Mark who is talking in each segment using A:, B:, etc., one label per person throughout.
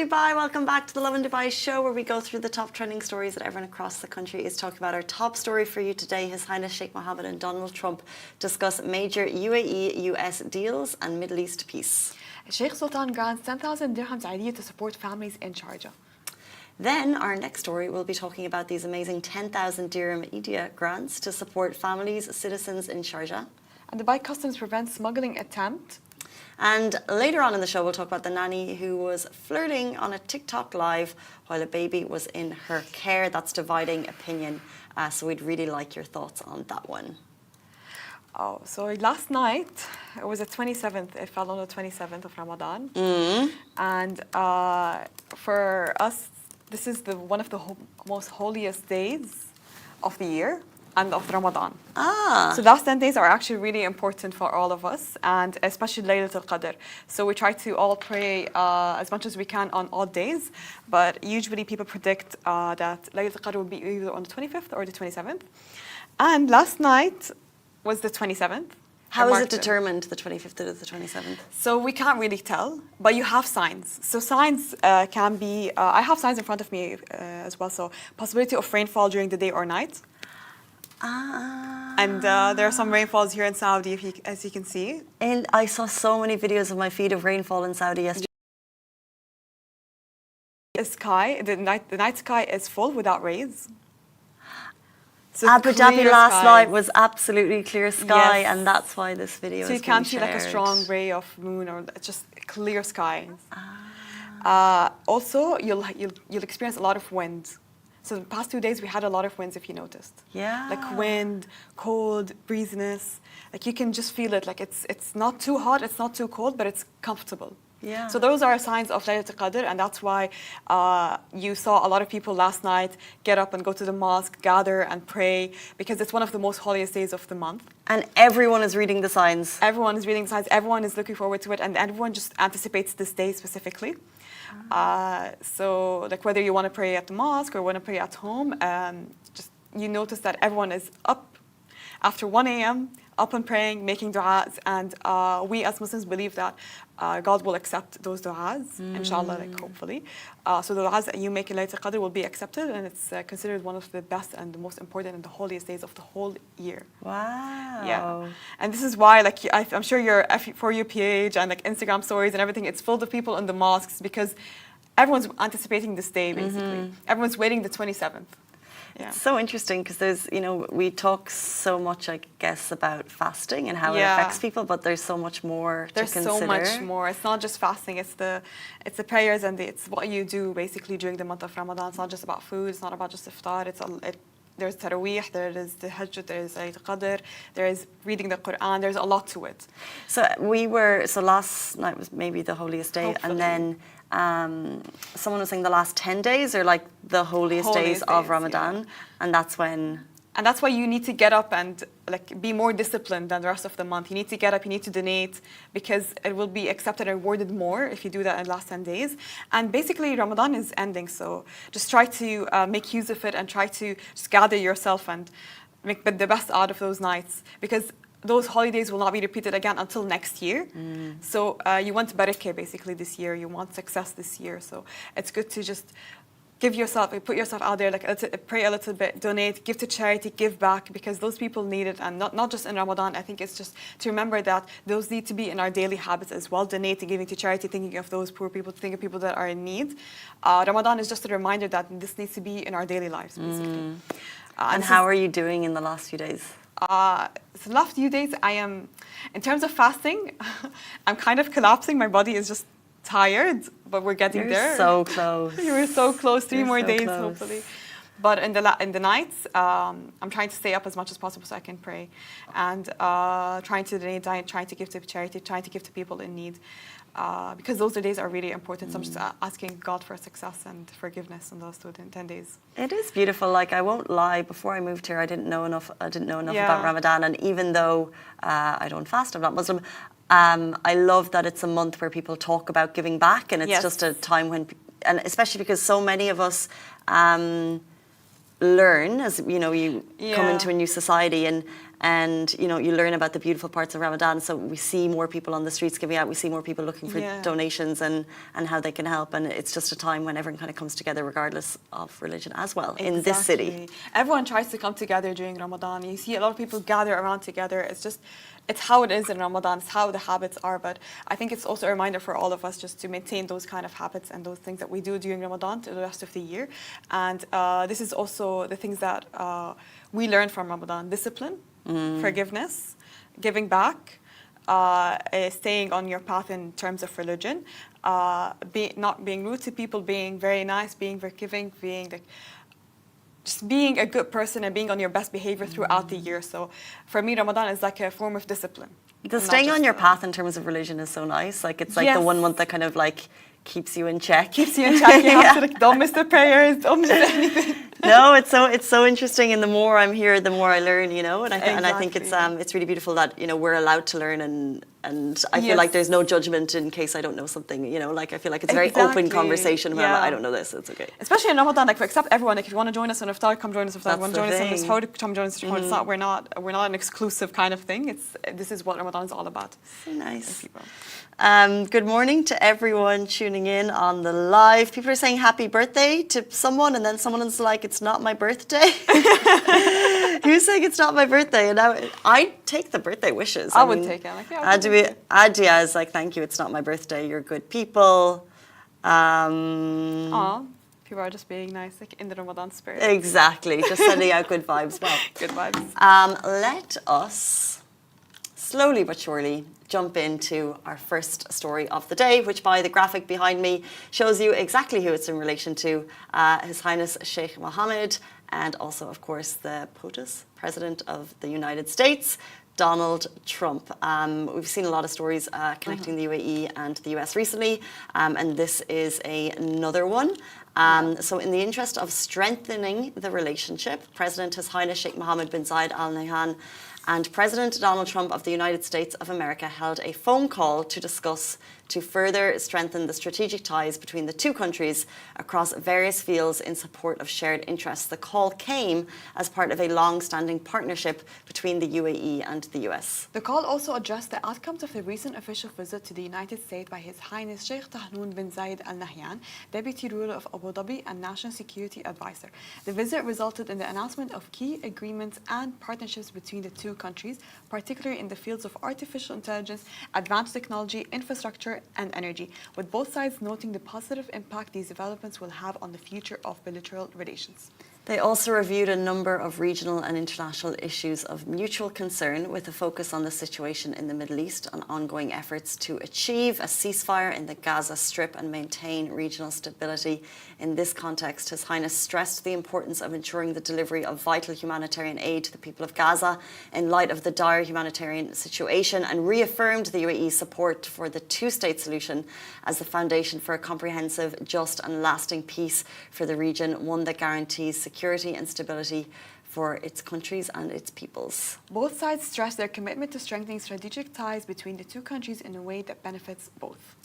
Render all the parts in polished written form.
A: Dubai, welcome back to the Lovin Dubai show, where we go through the top trending stories that everyone across the country is talking about. Our top story for you today: His Highness Sheikh Mohammed and Donald Trump discuss major UAE-US deals and Middle East peace.
B: Sheikh Sultan grants 10,000 dirhams Eidiyah to support families in Sharjah.
A: Then our next story will be talking about these amazing 10,000 dirham Eidiyah grants to support families, citizens in Sharjah.
B: And Dubai Customs prevents smuggling attempt.
A: And later on in the show, we'll talk about the nanny who was flirting on a TikTok live while a baby was in her care. That's dividing opinion. So we'd really like your thoughts on that one.
B: Oh, so last night, it was the 27th, it fell on the 27th of Ramadan. And for us, this is one of the most holiest days of the year and of Ramadan. So the last 10 days are actually really important for all of us, and especially Laylatul Qadr. So we try to all pray as much as we can on all days, but usually people predict that Laylatul Qadr will be either on the 25th or the 27th. And last night was the 27th.
A: How is it determined, the 25th or the 27th?
B: So we can't really tell, but you have signs. So signs can be, I have signs in front of me as well, so possibility of rainfall during the day or night. And there are some rainfalls here in Saudi, as you can see.
A: And I saw so many videos of my feed of rainfall in Saudi yesterday.
B: The night sky is full without rays. So
A: Abu Dhabi last night was absolutely clear sky, yes. And that's why this video is being shared.
B: So you can't see like a strong ray of moon or just clear skies. Also, you'll experience a lot of wind. So the past 2 days, we had a lot of winds, if you noticed.
A: Yeah.
B: Like wind, cold, breeziness. Like you can just feel it. Like it's not too hot, it's not too cold, but it's comfortable.
A: Yeah.
B: So those are signs of Laylatul Qadr, and that's why you saw a lot of people last night get up and go to the mosque, gather and pray, because it's one of the most holiest days of the month.
A: And everyone is reading the signs.
B: Everyone is reading the signs, everyone is looking forward to it, and everyone just anticipates this day specifically. So like whether you want to pray at the mosque or want to pray at home, just you notice that everyone is up after 1 a.m., up and praying, making du'as, and we as Muslims believe that God will accept those du'as, inshallah, like hopefully. So the du'as that you make in Laylatul Qadr will be accepted, and it's considered one of the best and the most important and the holiest days of the whole year.
A: Wow.
B: Yeah. And this is why, like, I'm sure your For You page and like Instagram stories and everything, it's full of people in the mosques because everyone's anticipating this day, basically. Everyone's waiting the 27th. Yeah.
A: It's so interesting because there's, we talk so much, I guess, about fasting and how it affects people, but there's so much more to consider.
B: There's so much more. It's not just fasting. It's the prayers and it's what you do basically during the month of Ramadan. It's not just about food. It's not about just iftar. There's Taraweeh, there is the Hajj, there is Eid Qadr, there is reading the Quran. There's a lot to it.
A: So last night was maybe the holiest day, hopefully. And then someone was saying the last 10 days are like the holiest days of Ramadan, and that's when.
B: And that's why you need to get up and like be more disciplined than the rest of the month. You need to get up, you need to donate, because it will be accepted and rewarded more if you do that in the last 10 days. And basically Ramadan is ending, so just try to make use of it and try to just gather yourself and make the best out of those nights, because those holidays will not be repeated again until next year. So you want barakah basically this year, you want success this year. So it's good to just put yourself out there, like pray a little bit, donate, give to charity, give back, because those people need it, and not just in Ramadan. I think it's just to remember that those need to be in our daily habits as well, donating, giving to charity, thinking of those poor people, thinking of people that are in need. Ramadan is just a reminder that this needs to be in our daily lives, basically.
A: And how are you doing in the last few days?
B: So the last few days, I am, in terms of fasting, I'm kind of collapsing. My body is just tired, but we're getting there.
A: You're so close.
B: You're so close. 3 more days, hopefully. But in the nights, I'm trying to stay up as much as possible so I can pray, and trying to donate, trying to give to charity, trying to give to people in need, because those days are really important. So I'm just asking God for success and forgiveness in those 10 days.
A: It is beautiful. Like, I won't lie. Before I moved here, I didn't know enough about Ramadan, and even though I don't fast, I'm not Muslim. I love that it's a month where people talk about giving back, and it's just a time when, and especially because so many of us learn as you come into a new society, and and you know, you learn about the beautiful parts of Ramadan. So we see more people on the streets giving out. We see more people looking for donations and how they can help. And it's just a time when everyone kind of comes together, regardless of religion, as well in this city.
B: Everyone tries to come together during Ramadan. You see a lot of people gather around together. It's how it is in Ramadan. It's how the habits are. But I think it's also a reminder for all of us just to maintain those kind of habits and those things that we do during Ramadan to the rest of the year. And this is also the things that we learn from Ramadan: discipline, forgiveness, giving back, staying on your path in terms of religion, not being rude to people, being very nice, being forgiving, just being a good person and being on your best behavior throughout the year. So for me, Ramadan is like a form of discipline.
A: The staying on your path in terms of religion is so nice. Like it's like the 1 month that kind of like keeps you in check.
B: Keeps you in check. You have to like, don't miss the prayers, don't miss anything.
A: No, it's so interesting, and the more I'm here, the more I learn, you know. And I think it's really beautiful that, you know, we're allowed to learn, and I feel like there's no judgment in case I don't know something, you know. Like I feel like it's a very open conversation. When I don't know this, it's okay.
B: Especially in Ramadan, like we accept everyone. Like if you want to join us on iftar, come join us on iftar. If you want to join us on Sahur, come join us on Sahur. It's not we're not an exclusive kind of thing. This is what Ramadan is all about.
A: So nice. Good morning to everyone tuning in on the live. People are saying happy birthday to someone, and then someone is like, it's not my birthday. Who's saying it's not my birthday? And I take the birthday wishes.
B: I would take it. Like,
A: Eidiyah is like, thank you, it's not my birthday. You're good people.
B: People are just being nice, like in the Ramadan spirit.
A: Exactly, just sending out good vibes. Well,
B: good vibes.
A: Let us slowly but surely jump into our first story of the day, which by the graphic behind me shows you exactly who it's in relation to, His Highness Sheikh Mohammed, and also, of course, the POTUS, President of the United States, Donald Trump. We've seen a lot of stories connecting the UAE and the US recently, and this is another one. So in the interest of strengthening the relationship, President His Highness Sheikh Mohammed bin Zayed Al Nahyan and President Donald Trump of the United States of America held a phone call to discuss to further strengthen the strategic ties between the two countries across various fields in support of shared interests. The call came as part of a long-standing partnership between the UAE and the US.
B: The call also addressed the outcomes of the recent official visit to the United States by His Highness Sheikh Tahnoon bin Zayed Al Nahyan, Deputy Ruler of Abu Dhabi and National Security Advisor. The visit resulted in the announcement of key agreements and partnerships between the two countries, particularly in the fields of artificial intelligence, advanced technology, infrastructure, and energy, with both sides noting the positive impact these developments will have on the future of bilateral relations.
A: They also reviewed a number of regional and international issues of mutual concern, with a focus on the situation in the Middle East and ongoing efforts to achieve a ceasefire in the Gaza Strip and maintain regional stability. In this context, His Highness stressed the importance of ensuring the delivery of vital humanitarian aid to the people of Gaza in light of the dire humanitarian situation, and reaffirmed the UAE's support for the two-state solution as the foundation for a comprehensive, just and lasting peace for the region, one that guarantees security and stability for its countries and its peoples.
B: Both sides stressed their commitment to strengthening strategic ties between the two countries in a way that benefits both.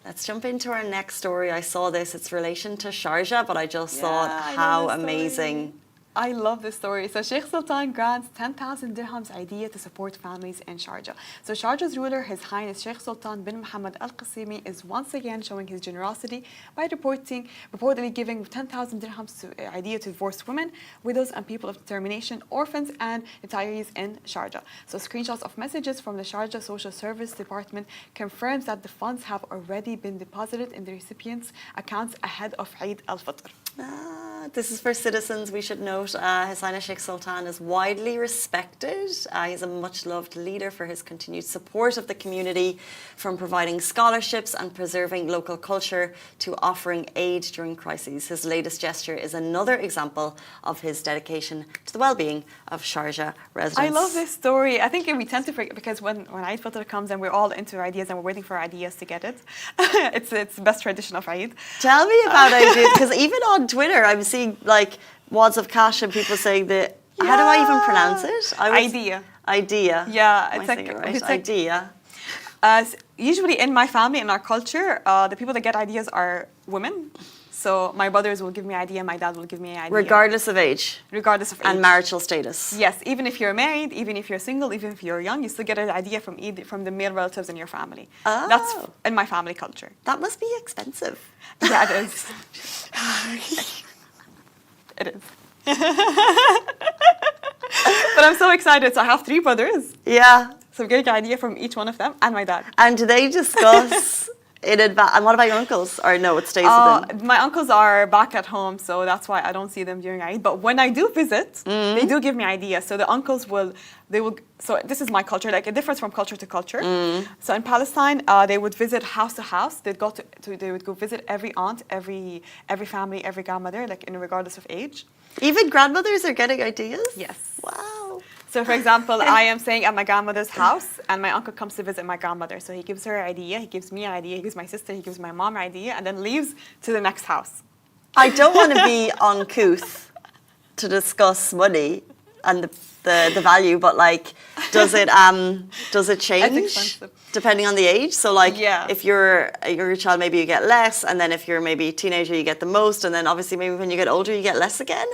A: Let's jump into our next story. I saw this, it's relation to Sharjah, but I just thought how amazing.
B: I love this story. So Sheikh Sultan grants 10,000 dirhams Eidiyah to support families in Sharjah. So Sharjah's ruler, His Highness Sheikh Sultan bin Mohammed Al Qasimi, is once again showing his generosity by reportedly giving 10,000 dirhams to Eidiyah to divorced women, widows and people of determination, orphans and retirees in Sharjah. So screenshots of messages from the Sharjah Social Service Department confirms that the funds have already been deposited in the recipients' accounts ahead of Eid al-Fitr.
A: This is for citizens. We should note His Highness Sheikh Sultan is widely respected. He's a much-loved leader for his continued support of the community, from providing scholarships and preserving local culture to offering aid during crises. His latest gesture is another example of his dedication to the well-being of Sharjah residents.
B: I love this story. I think we tend to forget, because when Eid Fitr comes and we're all into ideas and we're waiting for ideas to get it, it's the best tradition of Eid.
A: Tell me about ideas, because even on Twitter I'm seeing like wads of cash and people saying that, how do I even pronounce it?
B: Eidiyah.
A: Eidiyah.
B: Yeah,
A: it's like, Eidiyah.
B: Usually in my family, in our culture, the people that get ideas are women. So my brothers will give me Eidiyah, my dad will give me Eidiyah.
A: Regardless of age?
B: Regardless of age.
A: And marital status?
B: Yes, even if you're married, even if you're single, even if you're young, you still get an Eidiyah from the male relatives in your family.
A: Oh.
B: That's in my family culture.
A: That must be expensive.
B: Yeah, it is. It is. But I'm so excited. So I have 3 brothers.
A: Yeah.
B: So I'm getting an Eidiyah from each one of them and my dad.
A: And do they discuss in advance? And what about your uncles? Or no, it stays with them?
B: My uncles are back at home, so that's why I don't see them during Eid. But when I do visit, they do give me Eidiyah. So the uncles so this is my culture, like a difference from culture to culture. So in Palestine, they would visit house to house. They would go visit every aunt, every family, every grandmother, like regardless of age.
A: Even grandmothers are getting Eidiyahs?
B: Yes.
A: Wow.
B: So for example, I am staying at my grandmother's house and my uncle comes to visit my grandmother. So he gives her Eidiyah, he gives me Eidiyah, he gives my sister, he gives my mom Eidiyah, and then leaves to the next house.
A: I don't want to be uncouth to discuss money and the value, but like, does it change depending on the age? So like, if you're a child, maybe you get less, and then if you're maybe a teenager, you get the most, and then obviously maybe when you get older, you get less again?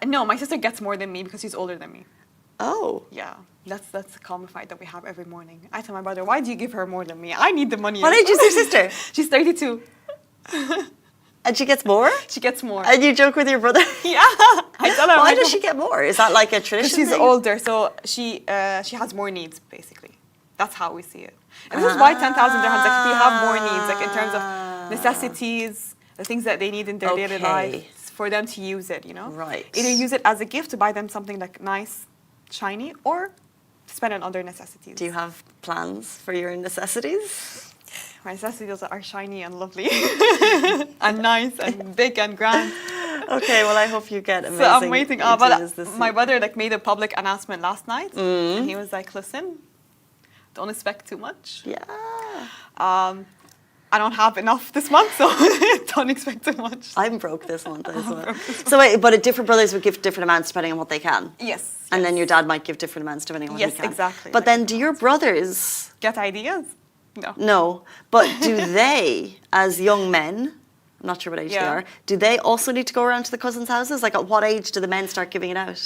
B: No, my sister gets more than me because she's older than me.
A: Oh.
B: Yeah, that's the common fight that we have every morning. I tell my brother, why do you give her more than me? I need the money.
A: What age is your sister?
B: She's 32.
A: And she gets more?
B: She gets more.
A: And you joke with your brother?
B: Yeah. I tell her.
A: Why does she get more? Is that like a tradition?
B: She's older, so she has more needs, basically. That's how we see it. And this is why 10,000 dirhams, like we have more needs, like in terms of necessities, the things that they need in their daily life, for them to use it, you know?
A: Right.
B: Either use it as a gift to buy them something like nice, shiny, or spend on other necessities.
A: Do you have plans for your necessities?
B: My necessities are shiny and lovely and nice and big and grand.
A: Okay, well, I hope you get amazing.
B: So I'm waiting. But
A: this
B: my brother made a public announcement last night, and he was like, "Listen, don't expect too much.
A: Yeah.
B: I don't have enough this month, so don't expect too much."
A: I'm broke this month as well. So wait, but different brothers would give different amounts depending on what they can.
B: Yes.
A: And then your dad might give different amounts depending on what he can.
B: Yes, exactly.
A: But then, do your brothers
B: get Eidiyahs? No.
A: No, but do they, as young men, I'm not sure what age they are, do they also need to go around to the cousins' houses? Like, at what age do the men start giving it out?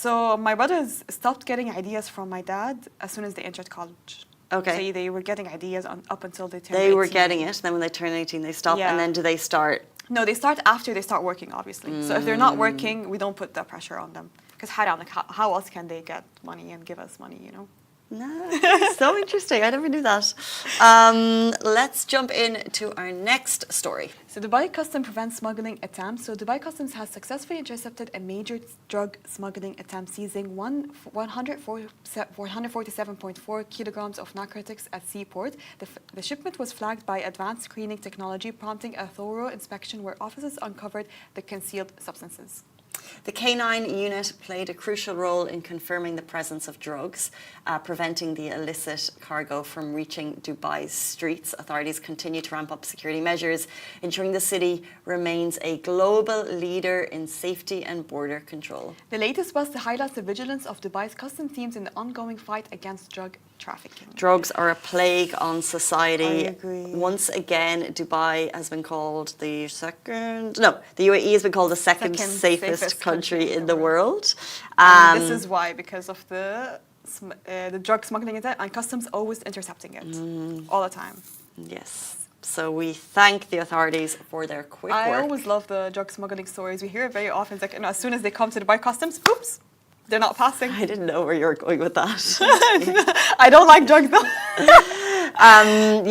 B: So my brothers stopped getting Eidiyahs from my dad as soon as they entered college.
A: Okay.
B: So they were getting Eidiyahs up until they turned 18.
A: They were getting it, then when they turn 18, they stop, and then do they start?
B: No, they start after they start working, obviously. So if they're not working, we don't put that pressure on them. Because how else can they get money and give us money, you know?
A: No, so interesting. I never knew that. Let's jump into our next story.
B: So Dubai Customs prevents smuggling attempts. So Dubai Customs has successfully intercepted a major drug smuggling attempt, seizing 147.4 kilograms of narcotics at Seaport. The shipment was flagged by advanced screening technology, prompting a thorough inspection where officers uncovered the concealed substances.
A: The K9 unit played a crucial role in confirming the presence of drugs, preventing the illicit cargo from reaching Dubai's streets. Authorities continue to ramp up security measures, ensuring the city remains a global leader in safety and border control.
B: The latest was to highlight the vigilance of Dubai's customs teams in the ongoing fight against drug trafficking.
A: Drugs are a plague on society.
B: I agree.
A: Once again, Dubai has been called the UAE has been called the second safest country in the world.
B: And this is why, because of the drug smuggling attempt, and customs always intercepting it all the time.
A: Yes. So we thank the authorities for their quick work.
B: I always love the drug smuggling stories. We hear it very often. It's like, as soon as they come to Dubai Customs, oops, they're not passing.
A: I didn't know where you were going with that.
B: I don't like drugs though.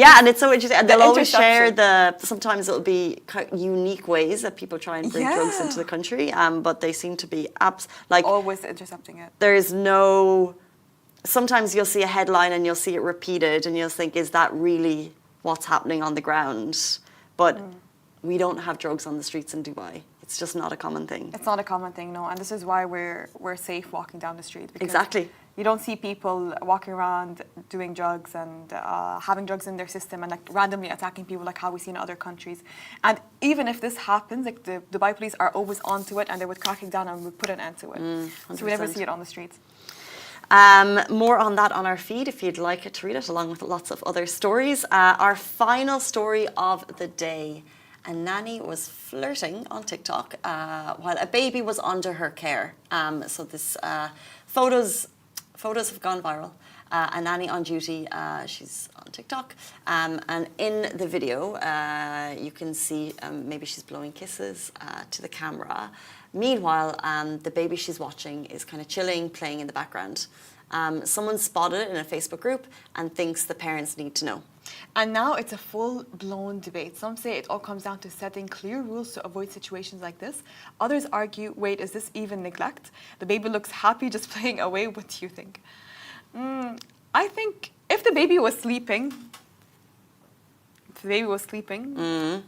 A: Yeah, and it's so interesting. And they'll always share sometimes it'll be unique ways that people try and bring drugs into the country, but they seem to be
B: always intercepting it.
A: There is sometimes you'll see a headline and you'll see it repeated and you'll think, is that really what's happening on the ground? But we don't have drugs on the streets in Dubai. It's just not a common thing.
B: It's not a common thing, no. And this is why we're safe walking down the street.
A: Exactly.
B: You don't see people walking around doing drugs and having drugs in their system and randomly attacking people like how we see in other countries. And even if this happens, the Dubai police are always onto it and they would cracking down and would put an end to it. 100%. So we never see it on the streets.
A: More on that on our feed if you'd like to read it, along with lots of other stories. Our final story of the day. a nanny was flirting on TikTok while a baby was under her care. So this photos have gone viral. A nanny on duty, she's on TikTok, and in the video you can see maybe she's blowing kisses to the camera. Meanwhile, the baby she's watching is kind of chilling, playing in the background. Someone spotted it in a Facebook group and thinks the parents need to know.
B: And now it's a full-blown debate. Some say it all comes down to setting clear rules to avoid situations like this. Others argue, wait, is this even neglect? The baby looks happy just playing away. What do you think? I think if the baby was sleeping,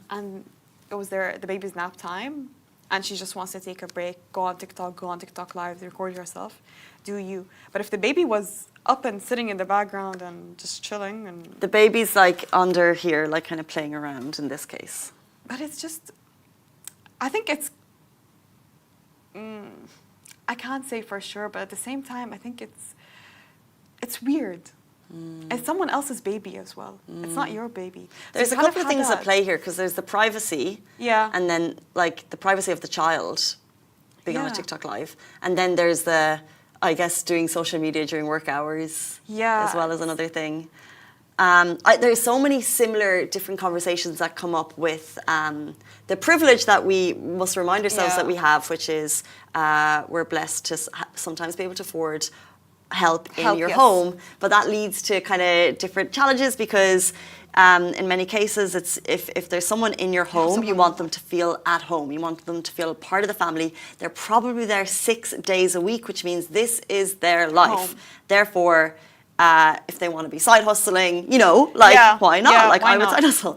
B: and it was the baby's nap time, and she just wants to take a break, go on TikTok Live, record yourself, do you. But if the baby was up and sitting in the background and just chilling and...
A: The baby's like under here, like kind of playing around in this case.
B: But it's just... I think it's... I can't say for sure, but at the same time, I think it's weird. It's someone else's baby as well. It's not your baby.
A: There's a couple of things at play here, because there's the privacy, and then like the privacy of the child being on a TikTok Live, and then there's the, I guess, doing social media during work hours, as well as another thing. There's so many similar different conversations that come up with the privilege that we must remind ourselves that we have, which is we're blessed to sometimes be able to afford help in your home, but that leads to kind of different challenges, because in many cases it's if there's someone in your home, you want them to feel at home, you want them to feel part of the family. They're probably there 6 days a week, which means this is their life. Therefore, if they want to be side hustling, why not? I would side hustle.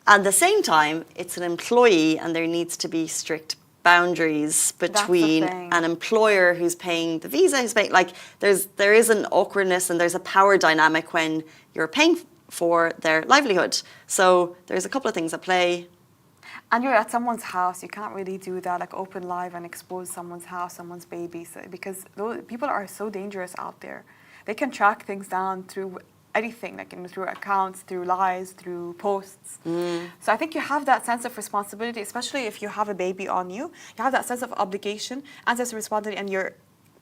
A: At the same time, it's an employee, and there needs to be strict boundaries between an employer who's paying the visa, who's paying, there is an awkwardness, and there's a power dynamic when you're paying for their livelihood. So there's a couple of things at play.
B: And you're at someone's house, you can't really do that, like open live and expose someone's house, someone's baby, because those people are so dangerous out there. They can track things down through anything, through accounts, through lies, through posts. So I think you have that sense of responsibility, especially if you have a baby on you. You have that sense of obligation and sense of responsibility, and you're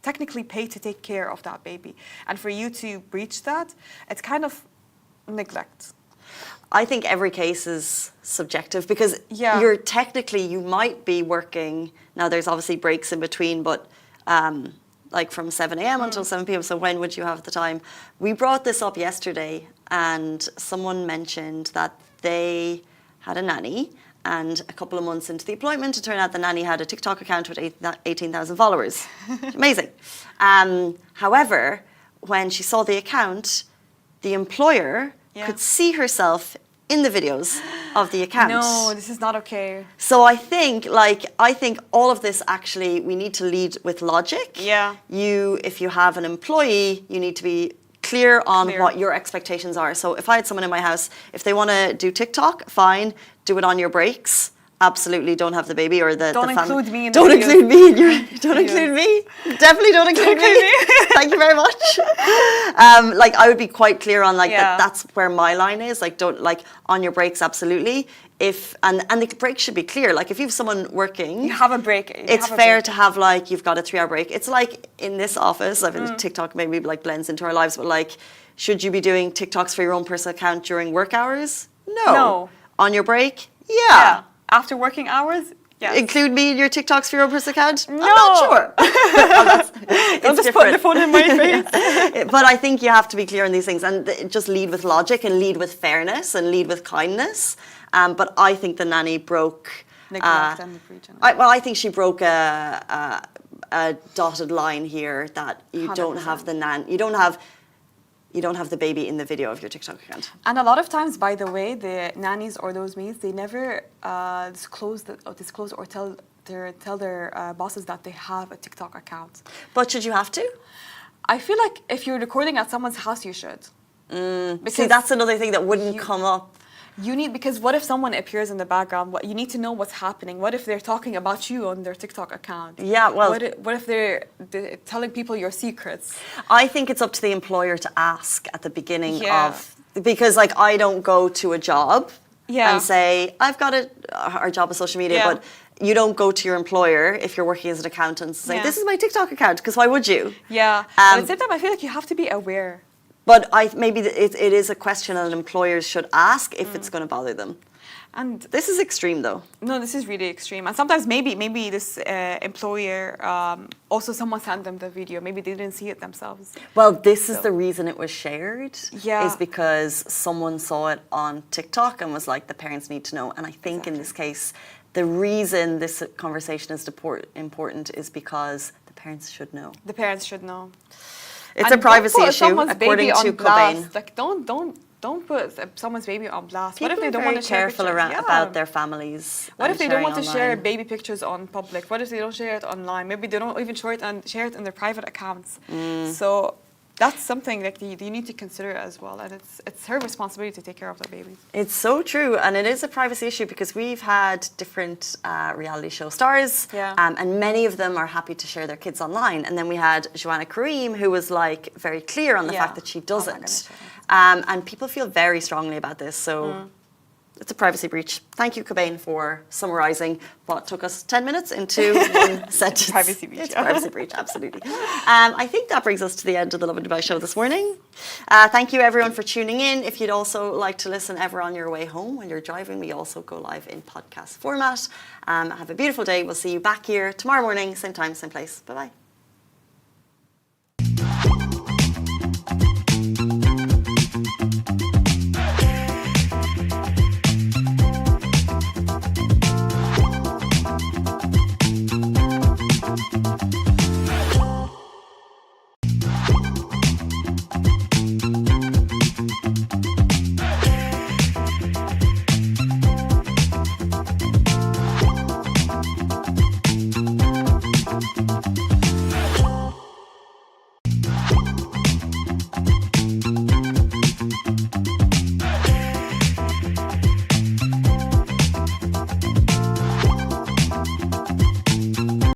B: technically paid to take care of that baby. And for you to breach that, it's kind of neglect.
A: I think every case is subjective, because you might be working, now there's obviously breaks in between, but like from 7 a.m. until 7 p.m. So when would you have the time? We brought this up yesterday, and someone mentioned that they had a nanny, and a couple of months into the employment, it turned out the nanny had a TikTok account with 18,000 followers. Amazing. However, when she saw the account, the employer could see herself in the videos of the account.
B: No, this is not okay.
A: So I think all of this, actually, we need to lead with logic. If you have an employee, you need to be clear on what your expectations are. So if I had someone in my house, if they want to do TikTok, fine, do it on your breaks. Absolutely, don't have the baby or the family.
B: Don't include me in
A: Don't include me in your. Don't include me. Definitely don't include me. Thank you very much. I would be quite clear on that's where my line is. Don't on your breaks. Absolutely. And the break should be clear. If you have someone working,
B: you have a break.
A: It's fair to have you've got a 3-hour break. It's like in this office. I mean, TikTok maybe blends into our lives, but should you be doing TikToks for your own personal account during work hours? No. On your break? Yeah.
B: After working hours? Yes.
A: Include me in your TikToks for your own personal account?
B: No.
A: I'm not sure.
B: Don't just put the phone in my face.
A: But I think you have to be clear on these things, and just lead with logic, and lead with fairness, and lead with kindness. But I think the nanny broke...
B: Neglect and the breach.
A: I think she broke a dotted line here, that you 100%. Don't have the you don't have the baby in the video of your TikTok account.
B: And a lot of times, by the way, the nannies or those maids, they never disclose or tell their bosses that they have a TikTok account.
A: But should you have to?
B: I feel like if you're recording at someone's house, you should.
A: See, that's another thing that wouldn't come up.
B: You need, because what if someone appears in the background? You need to know what's happening. What if they're talking about you on their TikTok account? Yeah, well... What if they're telling people your secrets?
A: I think it's up to the employer to ask at the beginning of... Because, I don't go to a job and say, I've got our job is social media, but you don't go to your employer if you're working as an accountant and say, this is my TikTok account, because why would you?
B: Yeah. But at the same time, I feel like you have to be aware.
A: But maybe it is a question that employers should ask if it's going to bother them.
B: And
A: this is extreme, though.
B: No, this is really extreme. And sometimes maybe this employer, also someone sent them the video. Maybe they didn't see it themselves.
A: Well, this is the reason it was shared.
B: Yeah.
A: Is because someone saw it on TikTok and was like, the parents need to know. And I think in this case, the reason this conversation is important is because the parents should know.
B: The parents should know.
A: It's a privacy issue, according to Cobain.
B: Like, don't put someone's baby on blast.
A: People
B: what if they don't want to share
A: careful about their families?
B: What if they don't want to share baby pictures on public? What if they don't share it online? Maybe they don't even share it in their private accounts. So that's something that you need to consider as well. And it's her responsibility to take care of the baby. It's
A: so true. And it is a privacy issue because we've had different reality show stars. And many of them are happy to share their kids online. And then we had Joanna Kareem, who was like very clear on the fact that she doesn't. And people feel very strongly about this. So it's a privacy breach. Thank you, Cobain, for summarising what took us 10 minutes into one sentence.
B: Privacy breach.
A: It's a privacy breach, absolutely. I think that brings us to the end of the Lovin Dubai show this morning. Thank you, everyone, for tuning in. If you'd also like to listen ever on your way home when you're driving, we also go live in podcast format. Have a beautiful day. We'll see you back here tomorrow morning, same time, same place. Bye-bye.